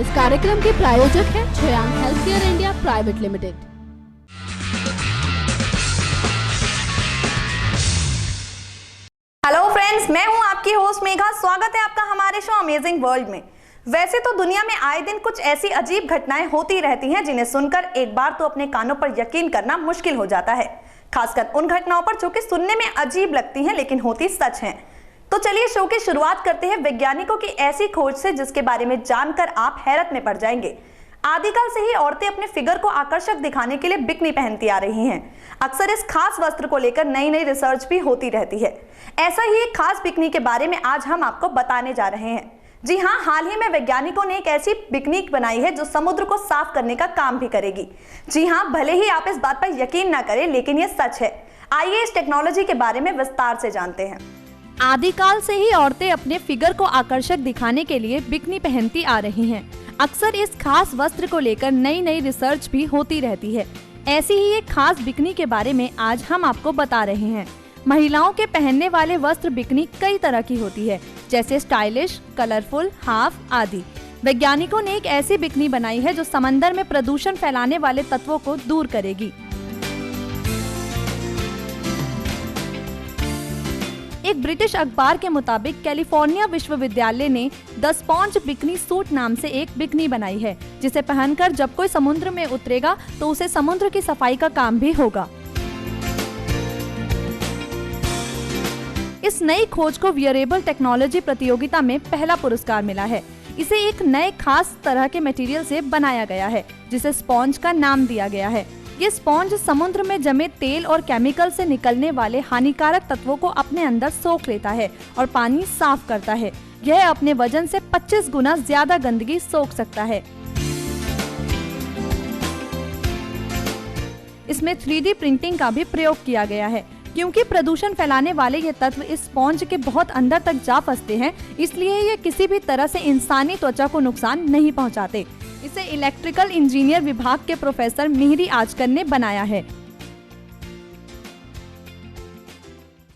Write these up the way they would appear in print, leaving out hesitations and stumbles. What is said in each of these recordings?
इस कार्यक्रम के प्रायोजक हैं छयांग healthcare India private limited. Hello friends, मैं हूं आपकी होस्ट मेघा। स्वागत है आपका हमारे शो अमेजिंग वर्ल्ड में। वैसे तो दुनिया में आए दिन कुछ ऐसी अजीब घटनाएं होती रहती हैं जिन्हें सुनकर एक बार तो अपने कानों पर यकीन करना मुश्किल हो जाता है, खासकर उन घटनाओं पर जो कि सुनने में अजीब लगती हैं लेकिन होती सच हैं। तो चलिए शो की शुरुआत करते हैं वैज्ञानिकों की ऐसी खोज से जिसके बारे में जानकर आप हैरत में पड़ जाएंगे। आदिकाल से ही औरतें अपने फिगर को आकर्षक दिखाने के लिए बिकनी पहनती आ रही हैं। अक्सर इस खास वस्त्र को लेकर नई नई रिसर्च भी होती रहती है। ऐसा ही एक खास बिकनी के बारे में आज हम आपको बताने जा रहे हैं। जी हाँ, हाल ही में वैज्ञानिकों ने एक ऐसी बिकनी बनाई है जो समुद्र को साफ करने का काम भी करेगी। जी हाँ, भले ही आप इस बात पर यकीन ना करें लेकिन ये सच है। आइए इस टेक्नोलॉजी के बारे में विस्तार से जानते हैं। आदिकाल से ही औरतें अपने फिगर को आकर्षक दिखाने के लिए बिकनी पहनती आ रही हैं। अक्सर इस खास वस्त्र को लेकर नई नई रिसर्च भी होती रहती है। ऐसी ही एक खास बिकनी के बारे में आज हम आपको बता रहे हैं। महिलाओं के पहनने वाले वस्त्र बिकनी कई तरह की होती है, जैसे स्टाइलिश, कलरफुल, हाफ आदि। वैज्ञानिकों ने एक ऐसी बिकनी बनाई है जो समंदर में प्रदूषण फैलाने वाले तत्वों को दूर करेगी। एक ब्रिटिश अखबार के मुताबिक कैलिफोर्निया विश्वविद्यालय ने द स्पॉन्ज बिकनी सूट नाम से एक बिकनी बनाई है, जिसे पहनकर जब कोई समुद्र में उतरेगा तो उसे समुद्र की सफाई का काम भी होगा। इस नई खोज को वियरेबल टेक्नोलॉजी प्रतियोगिता में पहला पुरस्कार मिला है। इसे एक नए खास तरह के मटेरियल से बनाया गया है, जिसे स्पॉन्ज का नाम दिया गया है। ये स्पॉन्ज समुद्र में जमे तेल और केमिकल से निकलने वाले हानिकारक तत्वों को अपने अंदर सोख लेता है और पानी साफ करता है। यह अपने वजन से 25 गुना ज्यादा गंदगी सोख सकता है। इसमें 3D प्रिंटिंग का भी प्रयोग किया गया है। क्योंकि प्रदूषण फैलाने वाले ये तत्व इस स्पॉन्ज के बहुत अंदर तक जा फंसते हैं, इसलिए ये किसी भी तरह से इंसानी त्वचा को नुकसान नहीं पहुंचाते। इसे इलेक्ट्रिकल इंजीनियर विभाग के प्रोफेसर मिहिरी आजकर ने बनाया है।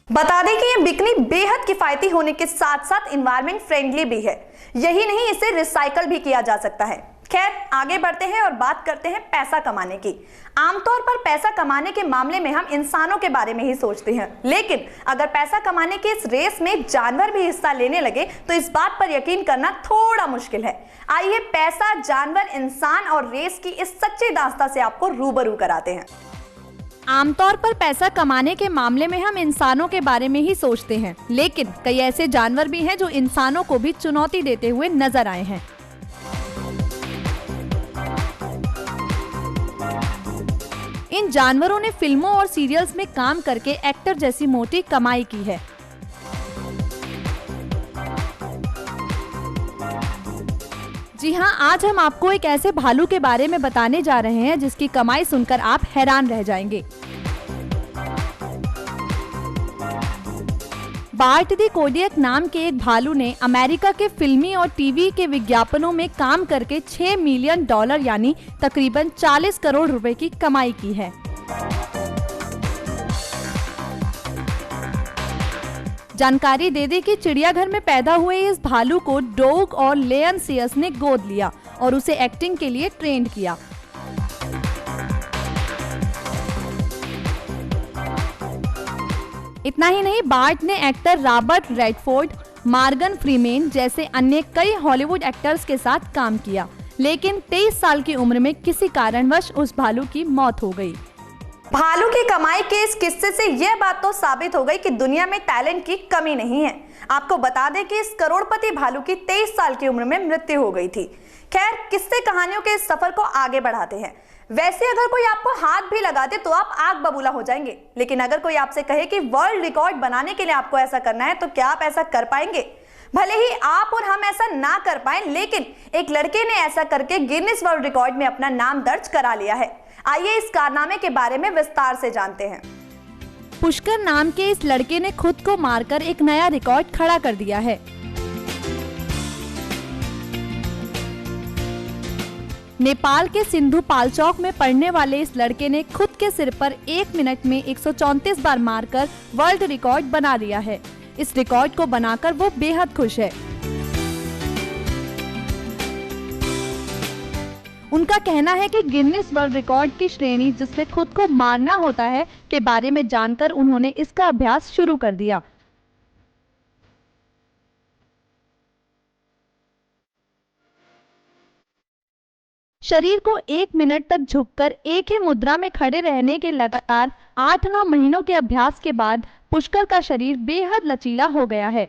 बता दें कि ये बिकनी बेहद किफायती होने के साथ साथ एनवायरमेंट फ्रेंडली भी है। यही नहीं, इसे रिसाइकल भी किया जा सकता है। खैर, आगे बढ़ते हैं और बात करते हैं पैसा कमाने की। आमतौर पर पैसा कमाने के मामले में हम इंसानों के बारे में ही सोचते हैं, लेकिन अगर पैसा कमाने की इस रेस में जानवर भी हिस्सा लेने लगे तो इस बात पर यकीन करना थोड़ा मुश्किल है। आइए पैसा, जानवर, इंसान और रेस की इस सच्ची दास्तां से आपको रूबरू कराते हैं। आमतौर पर पैसा कमाने के मामले में हम इंसानों के बारे में ही सोचते हैं, लेकिन कई ऐसे जानवर भी हैं जो इंसानों को भी चुनौती देते हुए नजर आए हैं। इन जानवरों ने फिल्मों और सीरियल्स में काम करके एक्टर जैसी मोटी कमाई की है। जी हाँ, आज हम आपको एक ऐसे भालू के बारे में बताने जा रहे हैं जिसकी कमाई सुनकर आप हैरान रह जाएंगे। बार्ट दी कोडियक नाम के एक भालू ने अमेरिका के फिल्मी और टीवी के विज्ञापनों में काम करके $6 मिलियन यानी तकरीबन 40 करोड़ रुपए की कमाई की है। जानकारी दे दी कि चिड़ियाघर में पैदा हुए इस भालू को डोग और लेयन सियस ने गोद लिया और उसे एक्टिंग के लिए ट्रेंड किया। इतना ही नहीं, बार्ट ने actor Robert Redford, Morgan Freeman जैसे अन्य कई हॉलीवुड एक्टर्स के साथ काम किया, लेकिन 23 साल की उम्र में किसी कारणवश उस भालू की मौत हो गई। भालू की कमाई के इस किस्से से यह बात तो साबित हो गई कि दुनिया में टैलेंट की कमी नहीं है। आपको बता दें कि इस करोड़पति भालू की 23 साल की उम्र में मृत्यु हो गई थी। खैर, किस्से कहानियों के इस सफर को आगे बढ़ाते हैं। वैसे अगर कोई आपको हाथ भी लगा दे तो आप आग बबूला हो जाएंगे, लेकिन अगर कोई आपसे कहे कि वर्ल्ड रिकॉर्ड बनाने के लिए आपको ऐसा करना है तो क्या आप ऐसा कर पाएंगे? भले ही आप और हम ऐसा ना कर पाए, लेकिन एक लड़के ने ऐसा करके गिनीज वर्ल्ड रिकॉर्ड में अपना नाम दर्ज करा लिया है। आइए इस कारनामे के बारे में विस्तार से जानते हैं। पुष्कर नाम के इस लड़के ने खुद को मारकर एक नया रिकॉर्ड खड़ा कर दिया है। नेपाल के सिंधु पाल्चौक में पढ़ने वाले इस लड़के ने खुद के सिर पर 1 मिनट में 134 बार मारकर वर्ल्ड रिकॉर्ड बना लिया है। इस रिकॉर्ड को बनाकर वो बेहद खुश है। उनका कहना है कि गिनीज वर्ल्ड रिकॉर्ड की श्रेणी जिसमें खुद को मारना होता है के बारे में जानकर उन्होंने इसका अभ्यास शुरू कर दिया। शरीर को 1 मिनट तक झुककर एक ही मुद्रा में खड़े रहने के लगातार 8-9 महीनों के अभ्यास के बाद पुष्कर का शरीर बेहद लचीला हो गया है।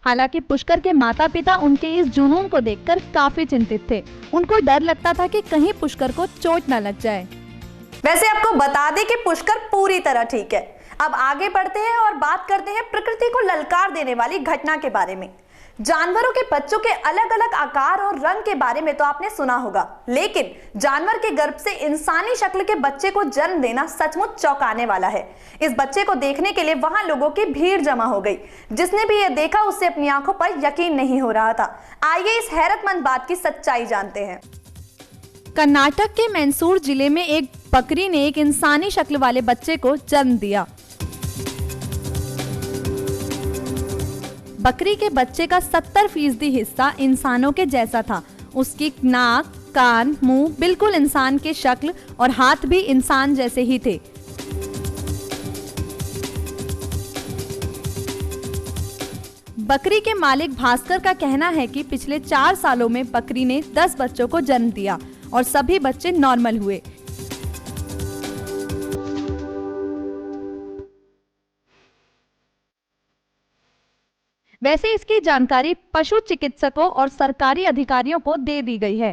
हालांकि पुष्कर के माता पिता उनके इस जुनून को देखकर काफी चिंतित थे। उनको डर लगता था कि कहीं पुष्कर को चोट न लग जाए। वैसे आपको बता दें कि पुष्कर पूरी तरह ठीक है। अब आगे बढ़ते हैं और बात करते हैं प्रकृति को ललकार देने वाली घटना के बारे में। जानवरों के बच्चों के अलग अलग आकार और रंग के बारे में तो आपने सुना होगा, लेकिन जानवर के गर्भ से इंसानी शक्ल के बच्चे को जन्म देना सचमुच चौंकाने वाला है। इस बच्चे को देखने के लिए वहां लोगों की भीड़ जमा हो गई। जिसने भी यह देखा उससे अपनी आंखों पर यकीन नहीं हो रहा था। आइए इस हैरतमंद बात की सच्चाई जानते हैं। कर्नाटक के मैसूर जिले में एक बकरी ने एक इंसानी शक्ल वाले बच्चे को जन्म दिया। बकरी के बच्चे का 70% हिस्सा इंसानों के जैसा था। उसकी नाक, कान, मुंह बिल्कुल इंसान के शक्ल और हाथ भी इंसान जैसे ही थे। बकरी के मालिक भास्कर का कहना है कि पिछले 4 सालों में बकरी ने 10 बच्चों को जन्म दिया और सभी बच्चे नॉर्मल हुए। वैसे इसकी जानकारी पशु चिकित्सकों और सरकारी अधिकारियों को दे दी गई है।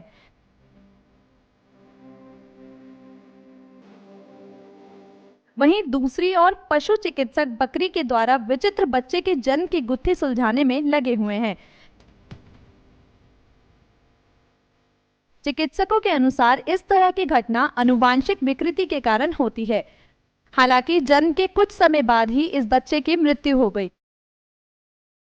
वहीं दूसरी ओर पशु चिकित्सक बकरी के द्वारा विचित्र बच्चे के जन्म की गुत्थी सुलझाने में लगे हुए हैं। चिकित्सकों के अनुसार इस तरह की घटना आनुवांशिक विकृति के कारण होती है। हालांकि जन्म के कुछ समय बाद ही इस बच्चे की मृत्यु हो गई।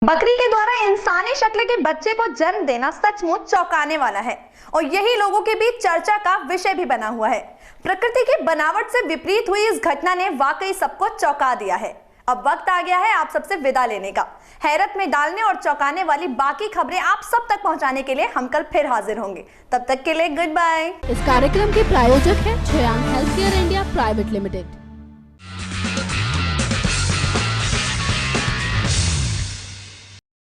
बकरी के द्वारा इंसानी शक्ल के बच्चे को जन्म देना सचमुच चौंकाने वाला है और यही लोगों के बीच चर्चा का विषय भी बना हुआ है। प्रकृति की बनावट से विपरीत हुई इस घटना ने वाकई सबको चौंका दिया है। अब वक्त आ गया है आप सबसे विदा लेने का। हैरत में डालने और चौंकाने वाली बाकी खबरें आप सब तक पहुंचाने के लिए हम कल फिर हाजिर होंगे। तब तक के लिए गुड बाय। इस कार्यक्रम के प्रायोजक हैं Shreyank health care India private limited.